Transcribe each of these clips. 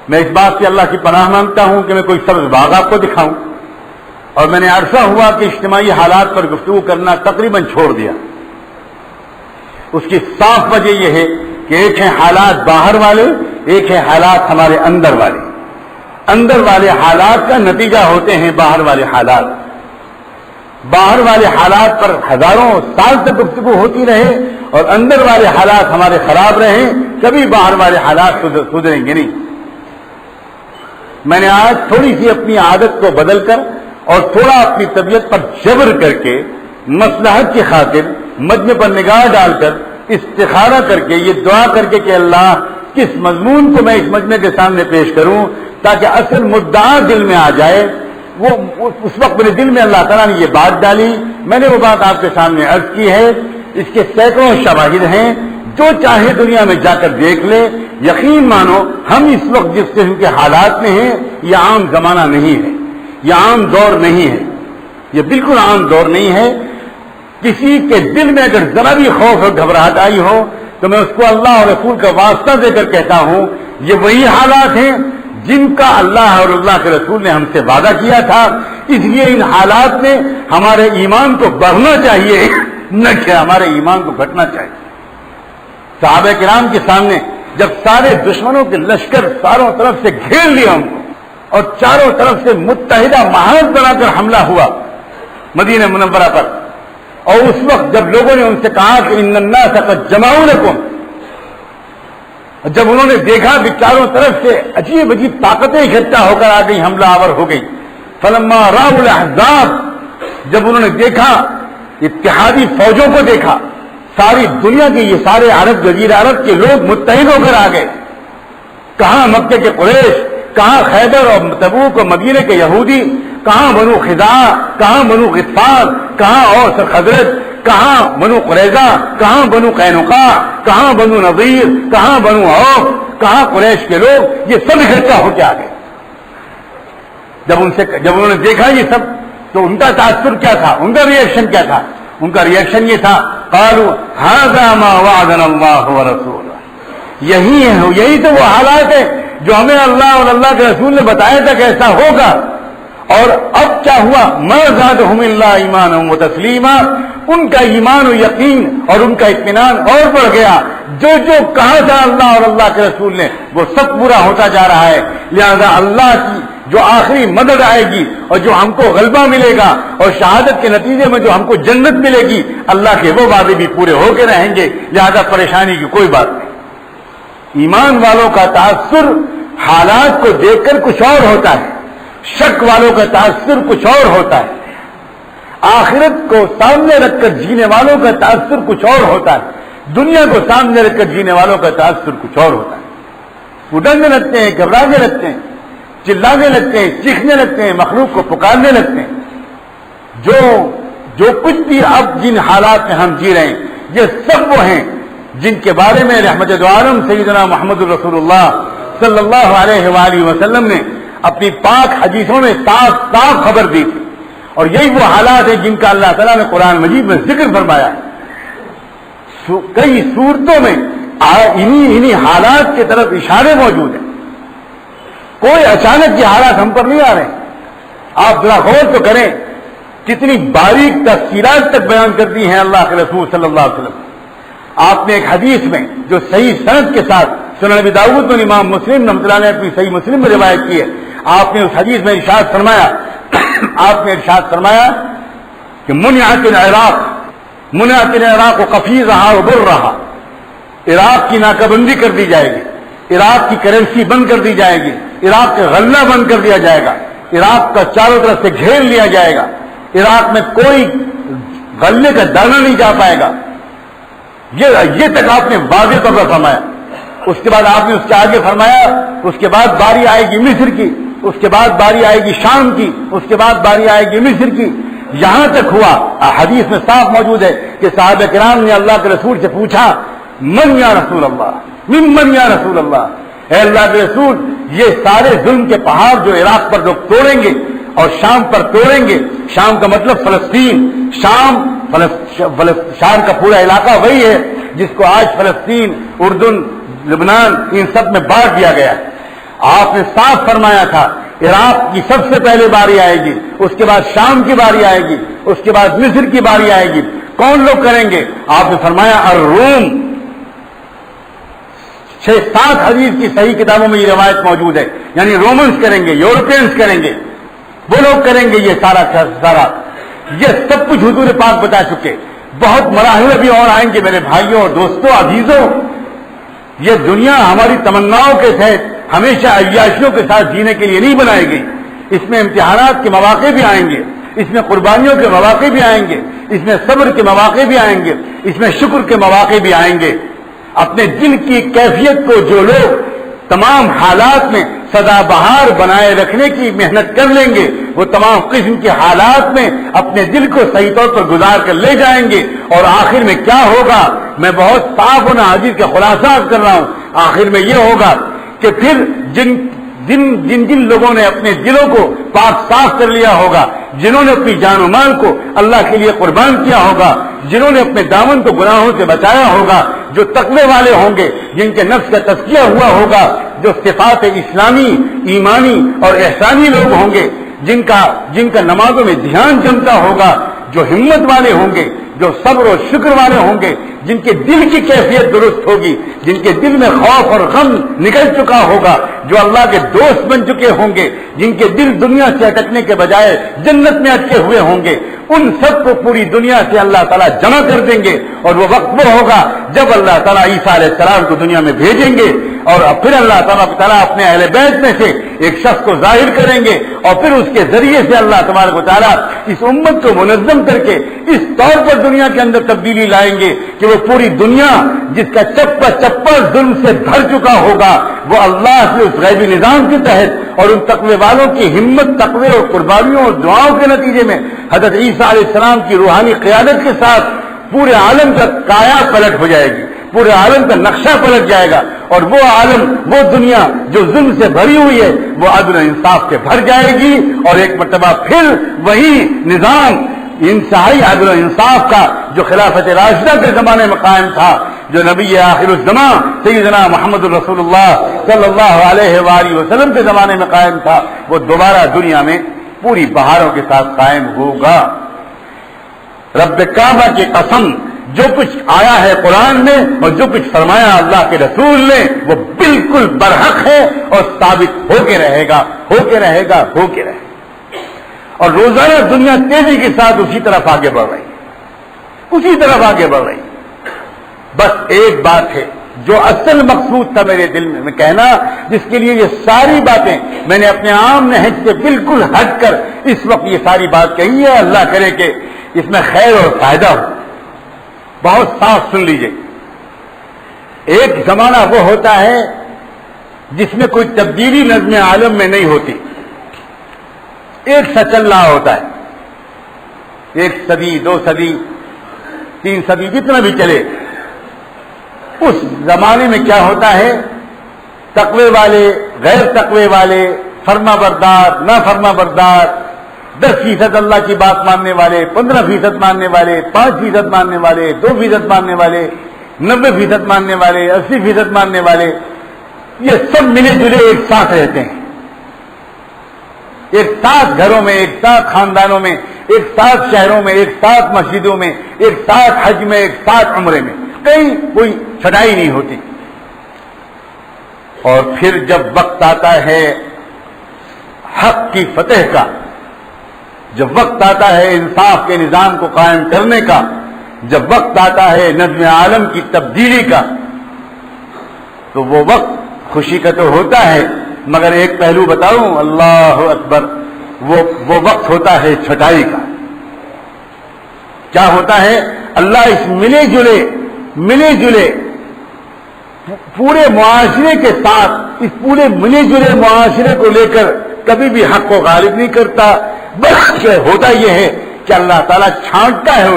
میں اس بات سے اللہ کی پناہ مانگتا ہوں کہ میں کوئی سبز باغ آپ کو دکھاؤں، اور میں نے عرصہ ہوا کہ اجتماعی حالات پر گفتگو کرنا تقریباً چھوڑ دیا۔ اس کی صاف وجہ یہ ہے کہ ایک ہے حالات باہر والے، ایک ہے حالات ہمارے اندر والے۔ اندر والے حالات کا نتیجہ ہوتے ہیں باہر والے حالات۔ باہر والے حالات پر ہزاروں سال تک گفتگو ہوتی رہے اور اندر والے حالات ہمارے خراب رہیں، کبھی باہر والے حالات سدھریں گے نہیں۔ میں نے آج تھوڑی سی اپنی عادت کو بدل کر اور تھوڑا اپنی طبیعت پر جبر کر کے مصلحت کی خاطر مجمع پر نگاہ ڈال کر استخارہ کر کے یہ دعا کر کے کہ اللہ کس مضمون کو میں اس مجمع کے سامنے پیش کروں تاکہ اصل مدعا دل میں آ جائے، وہ اس وقت میرے دل میں اللہ تعالیٰ نے یہ بات ڈالی، میں نے وہ بات آپ کے سامنے عرض کی ہے۔ اس کے سینکڑوں شواہد ہیں، جو چاہے دنیا میں جا کر دیکھ لے۔ یقین مانو ہم اس وقت جس قسم کے حالات میں ہیں یہ عام زمانہ نہیں ہے، یہ عام دور نہیں ہے، یہ بالکل عام دور نہیں ہے۔ کسی کے دل میں اگر ذرا بھی خوف اور گھبراہٹ آئی ہو تو میں اس کو اللہ اور رسول کا واسطہ دے کر کہتا ہوں یہ وہی حالات ہیں جن کا اللہ اور اللہ کے رسول نے ہم سے وعدہ کیا تھا۔ اس لیے ان حالات میں ہمارے ایمان کو بڑھنا چاہیے، نہ کہ ہمارے ایمان کو گھٹنا چاہیے۔ صحابہ کرام کے سامنے جب سارے دشمنوں کے لشکر چاروں طرف سے گھیر لیا ہم کو اور چاروں طرف سے متحدہ محاذ بنا کر حملہ ہوا مدینہ منورہ پر، اور اس وقت جب لوگوں نے ان سے کہا کہ ان الناس قد جمعوا لکم، جب انہوں نے دیکھا کہ چاروں طرف سے عجیب عجیب طاقتیں اکٹھا ہو کر آ گئی، حملہ آور ہو گئی، فلما راوا الاحزاب، جب انہوں نے دیکھا اتحادی فوجوں کو دیکھا، ساری دنیا کے یہ سارے عرب جزیرہ عرب کے لوگ متحد ہو کر آ گئے، کہاں مکے کے قریش، کہاں خیبر اور تبوک اور مدینے کے یہودی، کہاں بنو خزاعہ، کہاں بنو غطفان، کہاں اوس اور خزرج، کہاں بنو قریظہ، کہاں بنو قینقاع، کہاں بنو نضیر، کہاں بنو عوف، کہاں قریش کے لوگ، یہ سب اکٹھا ہو کے آ گئے۔ جب انہوں نے دیکھا یہ سب تو ان کا تاثر کیا تھا، ان کا ریئیکشن کیا تھا؟ ان کا ریئیکشن یہ تھا قالوا هذا ما وعدنا الله ورسوله، یہی تو وہ حالات ہے جو ہمیں اللہ اور اللہ کے رسول نے بتایا تھا کہ ایسا ہوگا، اور اب کیا ہوا؟ ما زادهم الا ایمانا وتسلیما، ان کا ایمان و یقین اور ان کا اطمینان اور بڑھ گیا۔ جو کہا تھا اللہ اور اللہ کے رسول نے وہ سب پورا ہوتا جا رہا ہے۔ لہذا اللہ کی جو آخری مدد آئے گی اور جو ہم کو غلبہ ملے گا اور شہادت کے نتیجے میں جو ہم کو جنت ملے گی، اللہ کے وہ وعدے بھی پورے ہو کے رہیں گے، لہذا پریشانی کی کوئی بات نہیں۔ ایمان والوں کا تاثر حالات کو دیکھ کر کچھ اور ہوتا ہے، شک والوں کا تاثر کچھ اور ہوتا ہے، آخرت کو سامنے رکھ کر جینے والوں کا تاثر کچھ اور ہوتا ہے، دنیا کو سامنے رکھ کر جینے والوں کا تاثر کچھ اور ہوتا ہے۔ وہ ڈرنے لگتے ہیں، گھبرانے لگتے ہیں، چلانے لگتے ہیں، چیخنے لگتے ہیں، مخلوق کو پکارنے لگتے ہیں۔ جو کچھ بھی اب جن حالات میں ہم جی رہے ہیں یہ سب وہ ہیں جن کے بارے میں رحمت دو عالم سیدنا محمد رسول اللہ صلی اللہ علیہ وآلہ وسلم نے اپنی پاک حدیثوں میں صاف صاف خبر دی تھی، اور یہی وہ حالات ہیں جن کا اللہ تعالیٰ نے قرآن مجید میں ذکر فرمایا ہے۔ کئی صورتوں میں انہی حالات کی طرف اشارے موجود ہیں، کوئی اچانک یہ حالات ہم پر نہیں آ رہے ہیں۔ آپ ذرا غور تو کریں کتنی باریک تفصیلات تک بیان کرتی ہیں اللہ کے رسول صلی اللہ علیہ وسلم۔ آپ نے ایک حدیث میں جو صحیح سند کے ساتھ سنن ابی داؤد اور امام مسلم رحمۃ اللہ نے اپنی صحیح مسلم میں روایت کی ہے، آپ نے اس حدیث میں ارشاد فرمایا کہ منعت العراق قفیزہا وبرہا، عراق کی ناکہ بندی کر دی جائے گی، عراق کی کرنسی بند کر دی جائے گی، عراق کا غلہ بند کر دیا جائے گا، عراق کا چاروں طرف سے گھیر لیا جائے گا، عراق میں کوئی غلے کا دانہ نہیں جا پائے گا۔ یہ تک آپ نے واضح طور پر فرمایا۔ اس کے بعد آپ نے اس کے آگے فرمایا اس کے بعد باری آئے گی مصر کی، اس کے بعد باری آئے گی شام کی، اس کے بعد باری آئے گی مصر کی، یہاں تک ہوا حدیث میں صاف موجود ہے کہ صحابہ کرام نے اللہ کے رسول سے پوچھا من یا رسول اللہ، ممن یا رسول اللہ، اے اللہ کے رسول یہ سارے ظلم کے پہاڑ جو عراق پر لوگ توڑیں گے اور شام پر توڑیں گے، شام کا مطلب فلسطین، شام کا پورا علاقہ وہی ہے جس کو آج فلسطین، اردن، لبنان ان سب میں بانٹ دیا گیا ہے۔ آپ نے صاف فرمایا تھا عراق کی سب سے پہلے باری آئے گی، اس کے بعد شام کی باری آئے گی، اس کے بعد مصر کی باری آئے گی. کون لوگ کریں گے؟ آپ نے فرمایا الروم. 6-7 حدیث کی صحیح کتابوں میں یہ روایت موجود ہے. یعنی رومنز کریں گے، یورپینز کریں گے، وہ لوگ کریں گے یہ سارا. یہ سب کچھ حضور پاک بتا چکے. بہت مراحل ابھی اور آئیں گے میرے بھائیوں اور دوستوں عزیزوں. یہ دنیا ہماری تمناؤں کے تحت ہمیشہ عیاشیوں کے ساتھ جینے کے لیے نہیں بنائی گئی. اس میں امتحانات کے مواقع بھی آئیں گے، اس میں قربانیوں کے مواقع بھی آئیں گے، اس میں صبر کے مواقع بھی آئیں گے، اس میں شکر کے مواقع بھی آئیں گے. اپنے دل کی کیفیت کو جو لوگ تمام حالات میں سدا بہار بنائے رکھنے کی محنت کر لیں گے، وہ تمام قسم کے حالات میں اپنے دل کو صحیح طور پر گزار کر لے جائیں گے. اور آخر میں کیا ہوگا؟ میں بہت صاف اور حدیث کا خلاصہ کر رہا ہوں. آخر میں یہ ہوگا کہ پھر جن لوگوں نے اپنے دلوں کو پاک صاف کر لیا ہوگا، جنہوں نے اپنی جان و مال کو اللہ کے لیے قربان کیا ہوگا، جنہوں نے اپنے دامن کو گناہوں سے بچایا ہوگا، جو تقوی والے ہوں گے، جن کے نفس کا تزکیہ ہوا ہوگا، جو صفات اسلامی، ایمانی اور احسانی لوگ ہوں گے، جن کا نمازوں میں دھیان جمتا ہوگا، جو ہمت والے ہوں گے، جو صبر و شکر والے ہوں گے، جن کے دل کی کیفیت درست ہوگی، جن کے دل میں خوف اور غم نکل چکا ہوگا، جو اللہ کے دوست بن چکے ہوں گے، جن کے دل دنیا سے اٹکنے کے بجائے جنت میں اٹکے ہوئے ہوں گے، ان سب کو پوری دنیا سے اللہ تعالیٰ جمع کر دیں گے. اور وہ وقت وہ ہوگا جب اللہ تعالیٰ عیسیٰ علیہ السلام کو دنیا میں بھیجیں گے، اور پھر اللہ تعالیٰ اپنے اہل بیت میں سے ایک شخص کو ظاہر کریں گے، اور پھر اس کے ذریعے سے اللہ تبارک و تعالیٰ اس امت کو منظم کر کے اس طور پر دنیا کے اندر تبدیلی لائیں گے کہ وہ پوری دنیا جس کا چپا چپا ظلم سے بھر چکا ہوگا، وہ اللہ کے اس غیبی نظام کے تحت اور ان تقوی والوں کی ہمت، تقوی اور قربانیوں اور دعاؤں کے نتیجے میں حضرت عیسیٰ علیہ السلام کی روحانی قیادت کے ساتھ پورے عالم کا کایا پلٹ ہو جائے گی، پورے عالم کا نقشہ پلٹ جائے گا. اور وہ عالم، وہ دنیا جو ظلم سے بھری ہوئی ہے، وہ عدل و انصاف سے بھر جائے گی. اور ایک مرتبہ پھر وہی نظام انتہائی عدل و انصاف کا جو خلافت راشدہ کے زمانے میں قائم تھا، جو نبی آخر الزمان سیدنا محمد رسول اللہ صلی اللہ علیہ وآلہ وسلم کے زمانے میں قائم تھا، وہ دوبارہ دنیا میں پوری بہاروں کے ساتھ قائم ہوگا. رب کعبہ کی قسم، جو کچھ آیا ہے قرآن میں اور جو کچھ فرمایا اللہ کے رسول نے، وہ بالکل برحق ہے اور ثابت ہو کے رہے گا، ہو کے رہے گا، ہو کے رہے گا. اور روزانہ دنیا تیزی کے ساتھ اسی طرف آگے بڑھ رہی ہے، اسی طرف آگے بڑھ رہی ہے. بس ایک بات ہے جو اصل مقصود تھا میرے دل میں کہنا، جس کے لیے یہ ساری باتیں میں نے اپنے عام نہج سے بالکل ہٹ کر اس وقت یہ ساری بات کہی ہے. اللہ کرے کہ اس میں خیر اور فائدہ ہو. بہت صاف سن لیجئے. ایک زمانہ وہ ہوتا ہے جس میں کوئی تبدیلی نظم عالم میں نہیں ہوتی، ایک سا چل رہا ہوتا ہے. 1 صدی 2 صدی 3 صدی جتنا بھی چلے، اس زمانے میں کیا ہوتا ہے، تقوی والے، غیر تقوی والے، فرما بردار، نہ فرما بردار، 10% اللہ کی بات ماننے والے، 15% ماننے والے، 5% ماننے والے، 2% ماننے والے، 90% ماننے والے، 80% ماننے والے، یہ سب ملے جلے ایک ساتھ رہتے ہیں، ایک ساتھ گھروں میں، ایک ساتھ خاندانوں میں، ایک ساتھ شہروں میں، ایک ساتھ مسجدوں میں، ایک ساتھ حج میں، ایک ساتھ عمرے میں، کہیں کوئی چھٹائی نہیں ہوتی. اور پھر جب وقت آتا ہے حق کی فتح کا، جب وقت آتا ہے انصاف کے نظام کو قائم کرنے کا، جب وقت آتا ہے نظم عالم کی تبدیلی کا، تو وہ وقت خوشی کا تو ہوتا ہے، مگر ایک پہلو بتاؤں، اللہ اکبر، وہ وقت ہوتا ہے چھٹائی کا. کیا ہوتا ہے؟ اللہ اس ملے جلے پورے معاشرے کے ساتھ، اس پورے ملے جلے معاشرے کو لے کر کبھی بھی حق کو غالب نہیں کرتا، بلکہ ہوتا یہ ہے کہ اللہ تعالیٰ چھانٹتا ہے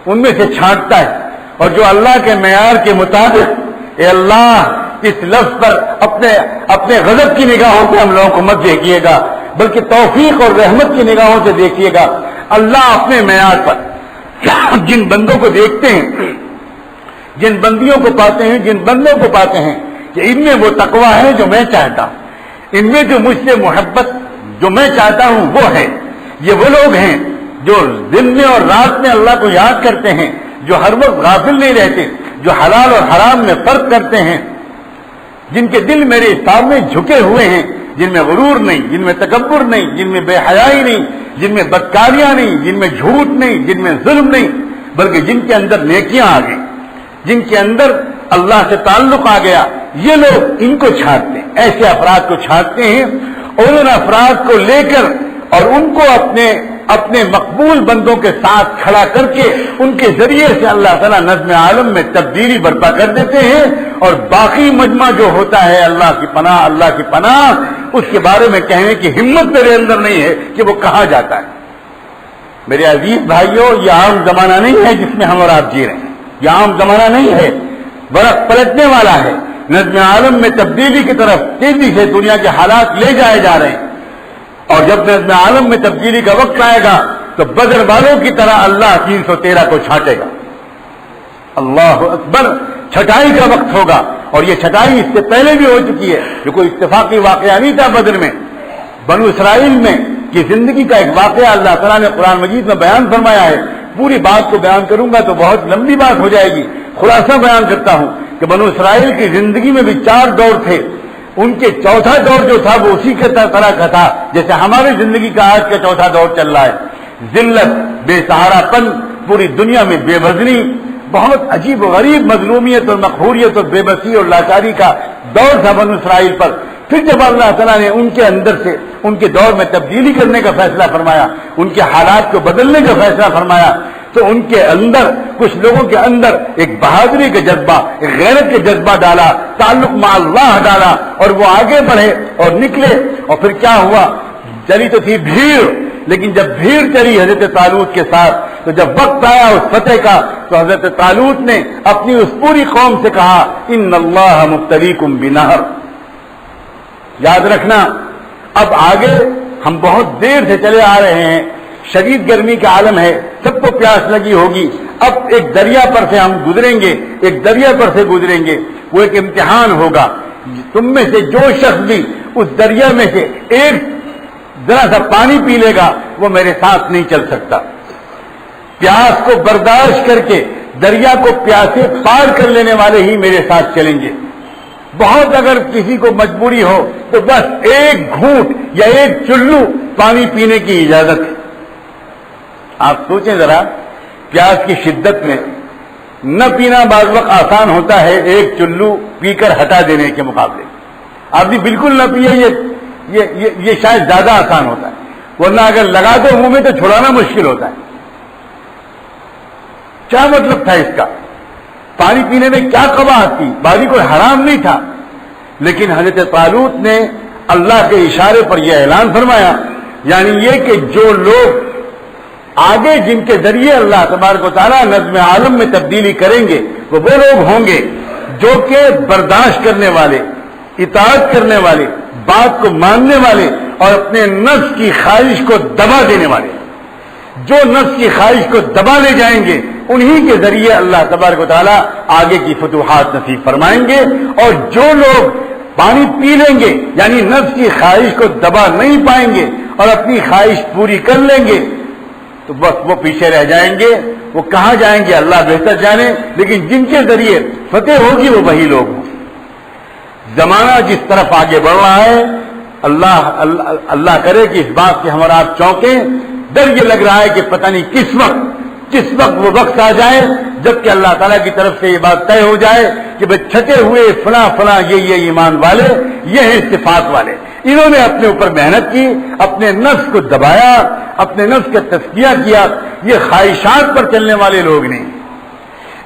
ان میں سے چھانٹتا ہے. اور جو اللہ کے معیار کے مطابق، اے اللہ اس لفظ پر اپنے غضب کی نگاہوں سے ہم لوگوں کو مت دیکھیے گا، بلکہ توفیق اور رحمت کی نگاہوں سے دیکھیے گا. اللہ اپنے معیار پر جن بندوں کو دیکھتے ہیں، جن بندیوں کو پاتے ہیں، جن بندوں کو پاتے ہیں، کہ ان میں وہ تقویٰ ہے جو میں چاہتا ہوں، ان میں جو مجھ سے محبت جو میں چاہتا ہوں وہ ہے۔ یہ وہ لوگ ہیں جو دن میں اور رات میں اللہ کو یاد کرتے ہیں، جو ہر وقت غافل نہیں رہتے، جو حلال اور حرام میں فرق کرتے ہیں، جن کے دل میرے سامنے جھکے ہوئے ہیں، جن میں غرور نہیں، جن میں تکبر نہیں، جن میں بے حیائی نہیں، جن میں بدکاریاں نہیں، جن میں جھوٹ نہیں، جن میں ظلم نہیں، بلکہ جن کے اندر نیکیاں آ گئی، جن کے اندر اللہ سے تعلق آ گیا، یہ لوگ ان کو چھانٹتے ہیں، ایسے افراد کو چھانٹتے ہیں، اور ان افراد کو لے کر اور ان کو اپنے مقبول بندوں کے ساتھ کھڑا کر کے ان کے ذریعے سے اللہ تعالیٰ نظم عالم میں تبدیلی برپا کر دیتے ہیں، اور باقی مجمع جو ہوتا ہے اللہ کی پناہ اس کے بارے میں کہنے کی ہمت میرے اندر نہیں ہے کہ وہ کہاں جاتا ہے۔ میرے عزیز بھائیوں، یہ عام زمانہ نہیں ہے جس میں ہم اور آپ جی رہے ہیں، یہ عام زمانہ نہیں ہے، برق پلٹنے والا ہے، نظم عالم میں تبدیلی کی طرف تیزی سے دنیا کے حالات لے جائے جا رہے ہیں، اور جب نظم عالم میں تبدیلی کا وقت آئے گا تو بدر والوں کی طرح اللہ 313 کو چھانٹے گا۔ اللہ اکبر، چھٹائی کا وقت ہوگا، اور یہ چھٹائی اس سے پہلے بھی ہو چکی ہے، جو کوئی اتفاقی واقعہ نہیں تھا بدر میں، بنو اسرائیل میں کی زندگی کا ایک واقعہ اللہ تعالیٰ نے قرآن مجید میں بیان فرمایا ہے۔ پوری بات کو بیان کروں گا تو بہت لمبی بات ہو جائے گی، خلاصہ بیان کرتا ہوں کہ بنو اسرائیل کی زندگی میں بھی 4 دور تھے، ان کے چوتھا دور جو تھا وہ اسی کے طرح کا تھا جیسے ہماری زندگی کا آج کا چوتھا دور چل رہا ہے، ذلت، بے سہارا پن، پوری دنیا میں بے وزنی، بہت عجیب و غریب مظلومیت اور مقہوریت اور بے بسی اور لاچاری کا دور تھا بنو اسرائیل پر۔ پھر جب اللہ تعالیٰ نے ان کے اندر سے ان کے دور میں تبدیلی کرنے کا فیصلہ فرمایا، ان کے حالات کو بدلنے کا فیصلہ فرمایا، تو ان کے اندر کچھ لوگوں کے اندر ایک بہادری کا جذبہ، ایک غیرت کا جذبہ ڈالا، تعلق مع اللہ ڈالا، اور وہ آگے بڑھے اور نکلے۔ اور پھر کیا ہوا؟ چلی تو تھی بھیڑ، لیکن جب بھیڑ چلی حضرت طالوت کے ساتھ، تو جب وقت آیا اس فتح کا تو حضرت طالوت نے اپنی اس پوری قوم سے کہا ان اللہ مبتلیکم بنہر۔ یاد رکھنا، اب آگے ہم بہت دیر سے چلے آ رہے ہیں، شدید گرمی کا عالم ہے، سب کو پیاس لگی ہوگی، اب ایک دریا پر سے ہم گزریں گے، ایک دریا پر سے گزریں گے، وہ ایک امتحان ہوگا۔ تم میں سے جو شخص بھی اس دریا میں سے ایک ذرا سا پانی پی لے گا وہ میرے ساتھ نہیں چل سکتا۔ پیاس کو برداشت کر کے دریا کو پیاسے پار کر لینے والے ہی میرے ساتھ چلیں گے۔ بہت اگر کسی کو مجبوری ہو تو بس ایک گھونٹ یا ایک چلو پانی پینے کی اجازت ہے۔ آپ سوچیں ذرا، پیاس کی شدت میں نہ پینا بعض وقت آسان ہوتا ہے ایک چلو پی کر ہٹا دینے کے مقابلے، آدمی بالکل نہ پیے یہ شاید زیادہ آسان ہوتا ہے، ورنہ اگر لگا دو منہ میں تو چھڑانا مشکل ہوتا ہے۔ کیا مطلب تھا اس کا؟ پانی پینے میں کیا قباحت تھی؟ پانی کوئی حرام نہیں تھا، لیکن حضرت طالوت نے اللہ کے اشارے پر یہ اعلان فرمایا، یعنی یہ کہ جو لوگ آگے جن کے ذریعے اللہ تبارک و تعالیٰ نظم عالم میں تبدیلی کریں گے وہ لوگ ہوں گے جو کہ برداشت کرنے والے، اطاعت کرنے والے، بات کو ماننے والے اور اپنے نفس کی خواہش کو دبا دینے والے۔ جو نفس کی خواہش کو دبا لے جائیں گے انہی کے ذریعے اللہ تبارک و تعالیٰ آگے کی فتوحات نصیب فرمائیں گے، اور جو لوگ پانی پی لیں گے یعنی نفس کی خواہش کو دبا نہیں پائیں گے اور اپنی خواہش پوری کر لیں گے تو بس وہ پیچھے رہ جائیں گے۔ وہ کہاں جائیں گے اللہ بہتر جانے، لیکن جن کے ذریعے فتح ہوگی وہ وہی لوگ ہوں۔ زمانہ جس طرف آگے بڑھ رہا ہے، اللہ کرے کہ اس بات سے ہم اور آپ چونکیں۔ ڈر یہ لگ رہا ہے کہ پتہ نہیں کس وقت وہ وقت آ جائے جبکہ اللہ تعالیٰ کی طرف سے یہ بات طے ہو جائے کہ بھئی چھٹے ہوئے فلاں یہ ایمان والے، یہ ہیں صفات والے، انہوں نے اپنے اوپر محنت کی، اپنے نفس کو دبایا، اپنے نفس کا تزکیہ کیا۔ یہ خواہشات پر چلنے والے لوگ نہیں،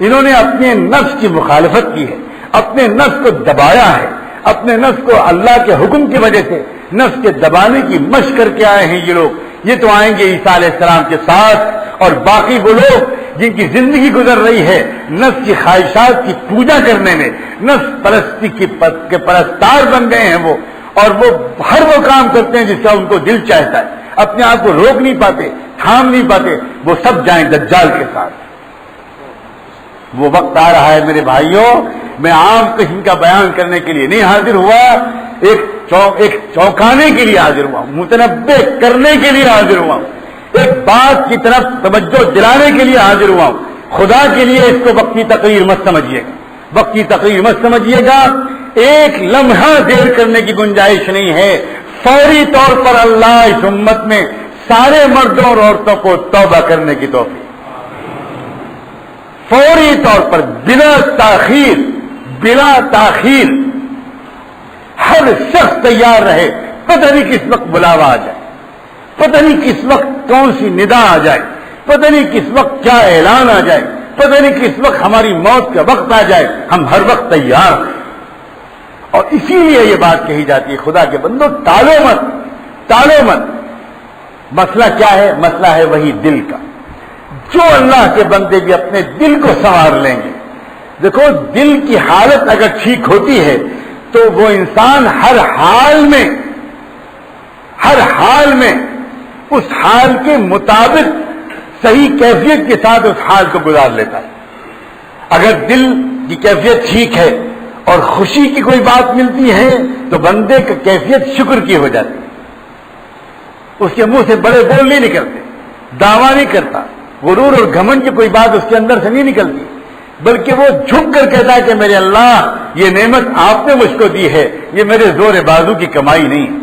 انہوں نے اپنے نفس کی مخالفت کی ہے، اپنے نفس کو دبایا ہے، اپنے نفس کو اللہ کے حکم کی وجہ سے نفس کے دبانے کی مشق کر کے آئے ہیں یہ لوگ۔ یہ تو آئیں گے عیسیٰ علیہ السلام کے ساتھ، اور باقی وہ لوگ جن کی زندگی گزر رہی ہے نفس کی خواہشات کی پوجا کرنے میں، نفس پرستی کے پرستار بن گئے ہیں وہ، اور وہ ہر وہ کام کرتے ہیں جس کا ان کو دل چاہتا ہے، اپنے آپ کو روک نہیں پاتے، تھام نہیں پاتے، وہ سب جائیں دجال کے ساتھ۔ وہ وقت آ رہا ہے میرے بھائیوں میں عام قسم کا بیان کرنے کے لیے نہیں حاضر ہوا، ایک چونکانے کے لیے حاضر ہوا ہوں، متنبع کرنے کے لیے حاضر ہوا ہوں، ایک بات کی طرف توجہ دلانے کے لیے حاضر ہوا ہوں۔ خدا کے لیے اس کو وقتی تقریر مت سمجھیے گا، وقتی تقریر مت سمجھیے گا، ایک لمحہ دیر کرنے کی گنجائش نہیں ہے۔ فوری طور پر اللہ اس امت میں سارے مردوں اور عورتوں کو توبہ کرنے کی توفیق، فوری طور پر بلا تاخیر ہر شخص تیار رہے۔ پتہ نہیں کس وقت بلاوا آ جائے، پتہ نہیں کس وقت کون سی ندا آ جائے، پتہ نہیں کس وقت کیا اعلان آ جائے، پتہ نہیں کس وقت ہماری موت کا وقت آ جائے، ہم ہر وقت تیار ہیں۔ اور اسی لیے یہ بات کہی جاتی ہے خدا کے بندو ٹالو مت۔ مسئلہ کیا ہے؟ مسئلہ ہے وہی دل کا۔ جو اللہ کے بندے بھی اپنے دل کو سنوار لیں گے، دیکھو دل کی حالت اگر ٹھیک ہوتی ہے تو وہ انسان ہر حال میں اس حال کے مطابق صحیح کیفیت کے ساتھ اس حال کو گزار لیتا ہے۔ اگر دل کی کیفیت ٹھیک ہے اور خوشی کی کوئی بات ملتی ہے تو بندے کی کیفیت شکر کی ہو جاتی ہے، اس کے منہ سے بڑے بول نہیں نکلتے، دعویٰ نہیں کرتا، غرور اور گھمنڈ کی کوئی بات اس کے اندر سے نہیں نکلتی، بلکہ وہ جھک کر کہتا ہے کہ میرے اللہ یہ نعمت آپ نے مجھ کو دی ہے، یہ میرے زور بازو کی کمائی نہیں ہے۔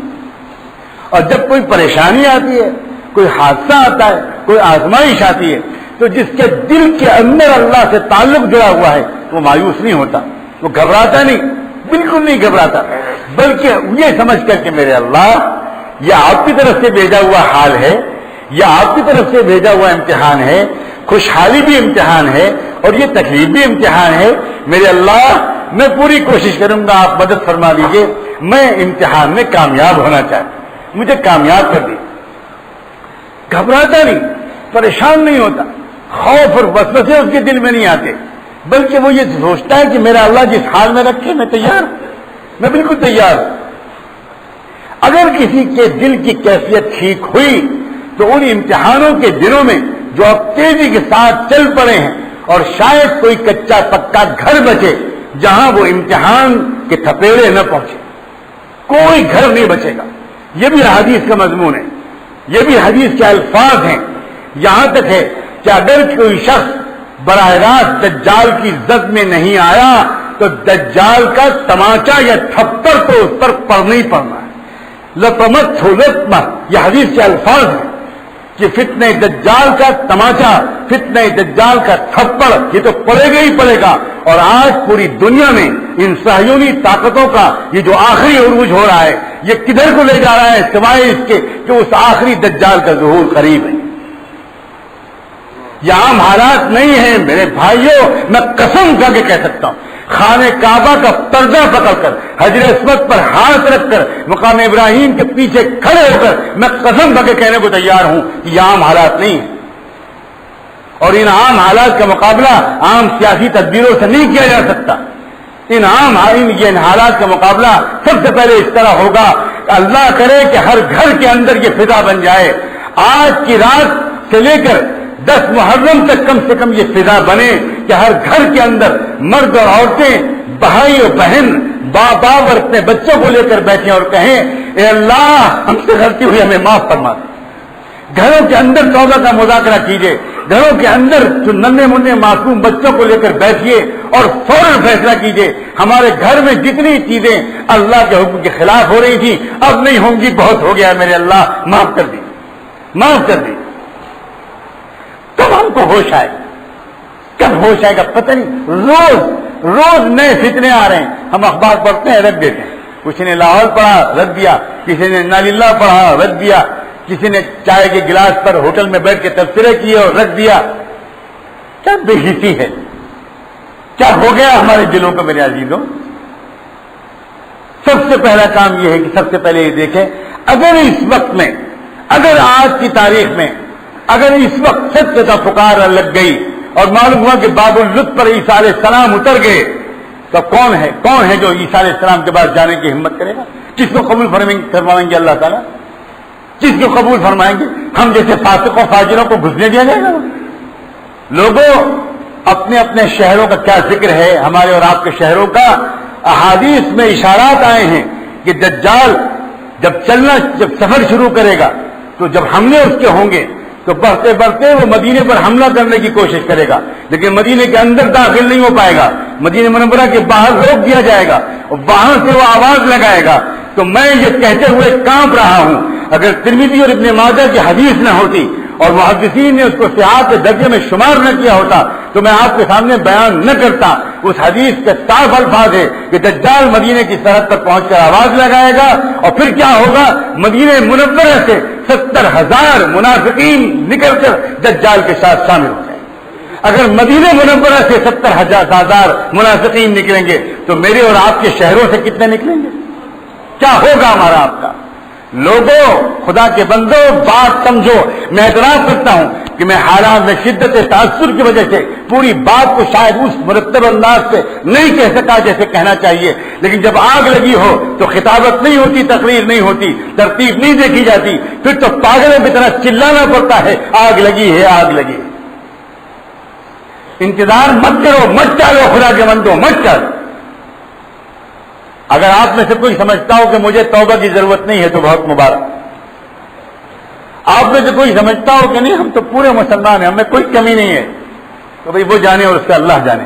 اور جب کوئی پریشانی آتی ہے، کوئی حادثہ آتا ہے، کوئی آزمائش آتی ہے، تو جس کے دل کے اندر اللہ سے تعلق جڑا ہوا ہے وہ مایوس نہیں ہوتا، وہ گھبراتا نہیں، بالکل نہیں گھبراتا، بلکہ یہ سمجھ کر کہ میرے اللہ یہ آپ کی طرف سے بھیجا ہوا حال ہے، یہ آپ کی طرف سے بھیجا ہوا امتحان ہے، خوشحالی بھی امتحان ہے اور یہ تکلیف بھی امتحان ہے، میرے اللہ میں پوری کوشش کروں گا، آپ مدد فرما دیجیے، میں امتحان میں کامیاب ہونا چاہتا ہوں، مجھے کامیاب کر دیجیے۔ گھبراتا نہیں، پریشان نہیں ہوتا، خوف اور وسوسے اس کے دل میں نہیں آتے، بلکہ وہ یہ سوچتا ہے کہ میرا اللہ جس حال میں رکھے میں تیار ہوں، میں بالکل تیار ہوں۔ اگر کسی کے دل کی کیفیت ٹھیک ہوئی تو ان امتحانوں کے دنوں میں جو اب تیزی کے ساتھ چل پڑے ہیں، اور شاید کوئی کچا پکا گھر بچے جہاں وہ امتحان کے تھپیڑے نہ پہنچے، کوئی گھر نہیں بچے گا۔ یہ بھی حدیث کا مضمون ہے، یہ بھی حدیث کے الفاظ ہیں، یہاں تک ہے کہ اگر کوئی شخص براہ راست دجال کی زد میں نہیں آیا تو دجال کا تماچا یا تھپڑ تو اس پر پڑنا ہی پڑنا ہے۔ لطمت یہ حدیث کے الفاظ ہیں کہ فتنہ دجال کا تماچا، فتنہ دجال کا تھپڑ یہ تو پڑے گا ہی پڑے گا۔ اور آج پوری دنیا میں ان صہیونی طاقتوں کا یہ جو آخری عروج ہو رہا ہے، یہ کدھر کو لے جا رہا ہے سوائے اس کے کہ اس آخری دجال کا ظہور قریب ہے۔ یہ عام حالات نہیں ہیں میرے بھائیوں، میں قسم کھا کے کہہ سکتا ہوں، خانہ کعبہ کا پردہ پکڑ کر، حجر اسود پر ہاتھ رکھ کر، مقام ابراہیم کے پیچھے کھڑے ہو کر میں قسم کھا کے کہنے کو تیار ہوں کہ یہ عام حالات نہیں ہیں، اور ان عام حالات کا مقابلہ عام سیاسی تدبیروں سے نہیں کیا جا سکتا۔ ان حالات کا مقابلہ سب سے پہلے اس طرح ہوگا، اللہ کرے کہ ہر گھر کے اندر یہ فضا بن جائے، آج کی رات سے لے کر 10 محرم تک کم سے کم یہ فضا بنے کہ ہر گھر کے اندر مرد اور عورتیں، بھائی اور بہن، باپ اور اپنے بچوں کو لے کر بیٹھیں اور کہیں اے اللہ ہم سے غلطی ہوئی ہمیں معاف فرما دے۔ گھروں کے اندر توبہ کا مذاکرہ کیجیے، گھروں کے اندر جو ننھے منھے معصوم بچوں کو لے کر بیٹھیے اور فوراً فیصلہ کیجیے ہمارے گھر میں جتنی چیزیں اللہ کے حکم کے خلاف ہو رہی تھی اب نہیں ہوں گی، بہت ہو گیا میرے اللہ، معاف کر دی، معاف کر دی۔ کب ہم کو ہوش آئے گا؟ کب ہوش آئے گا پتہ نہیں۔ روز نئے فتنے آ رہے ہیں، ہم اخبار پڑھتے ہیں رکھ دیتے ہیں، کسی نے لاہور پڑھا رکھ دیا، کسی نے ناللہ پڑھا رکھ دیا، کسی نے چائے کے گلاس پر ہوٹل میں بیٹھ کے تبصرے کیے اور رکھ دیا۔ کیا بے حسی ہے، کیا ہو گیا ہمارے دلوں کو میرے عزیزوں؟ سب سے پہلا کام یہ ہے کہ سب سے پہلے یہ دیکھیں، اگر اس وقت میں، اگر آج کی تاریخ میں، اگر اس وقت سچ کا پکار لگ گئی اور معلوم ہوا کہ باب اللطف پر عیسیٰ علیہ السلام اتر گئے، تو کون ہے جو عیسیٰ علیہ السلام کے بعد جانے کی ہمت کرے گا؟ کس کو قبول فرمائیں گے اللہ تعالیٰ؟ کس کو قبول فرمائیں گے؟ ہم جیسے فاسقوں فاجروں کو گھسنے دیا جائے گا؟ لوگوں اپنے اپنے شہروں کا کیا ذکر ہے، ہمارے اور آپ کے شہروں کا احادیث میں اشارات آئے ہیں کہ دجال جب سفر شروع کرے گا تو جب حملے اس کے ہوں گے تو بڑھتے بڑھتے وہ مدینے پر حملہ کرنے کی کوشش کرے گا، لیکن مدینے کے اندر داخل نہیں ہو پائے گا، مدینہ منورہ کے باہر روک دیا جائے گا اور وہاں سے وہ آواز لگائے گا۔ تو میں یہ کہتے ہوئے کانپ رہا ہوں، اگر ترمذی اور ابن ماجہ کی حدیث نہ ہوتی اور محدثین نے اس کو صحاح کے درجے میں شمار نہ کیا ہوتا تو میں آپ کے سامنے بیان نہ کرتا۔ اس حدیث کے صاف الفاظ ہے کہ دجال مدینے کی سرحد پر پہنچ کر آواز لگائے گا اور پھر کیا ہوگا، مدینہ منورہ سے 70,000 منافقین نکل کر دجال کے ساتھ شامل ہو جائیں گے۔ اگر مدینہ منورہ سے 70,000 منافقین نکلیں گے تو میرے اور آپ کے شہروں سے کتنے نکلیں گے؟ کیا ہوگا ہمارا آپ کا؟ لوگوں، خدا کے بندوں، بات سمجھو۔ میں اعتراف کرتا ہوں کہ میں حالات میں شدت تاثر کی وجہ سے پوری بات کو شاید اس مرتب انداز سے نہیں کہہ سکا جیسے کہنا چاہیے، لیکن جب آگ لگی ہو تو خطابت نہیں ہوتی، تقریر نہیں ہوتی، ترتیب نہیں دیکھی جاتی، پھر تو پاگلوں کی طرح چلانا پڑتا ہے، آگ لگی ہے، آگ لگی ہے۔ انتظار مت کرو، مت چالو، خدا کے بندوں مت چالو۔ اگر آپ میں سے کوئی سمجھتا ہو کہ مجھے توبہ کی ضرورت نہیں ہے تو بہت مبارک۔ آپ میں سے کوئی سمجھتا ہو کہ نہیں ہم تو پورے مسلمان ہیں، ہمیں کوئی کمی نہیں ہے، تو بھئی وہ جانے اور اس کا اللہ جانے۔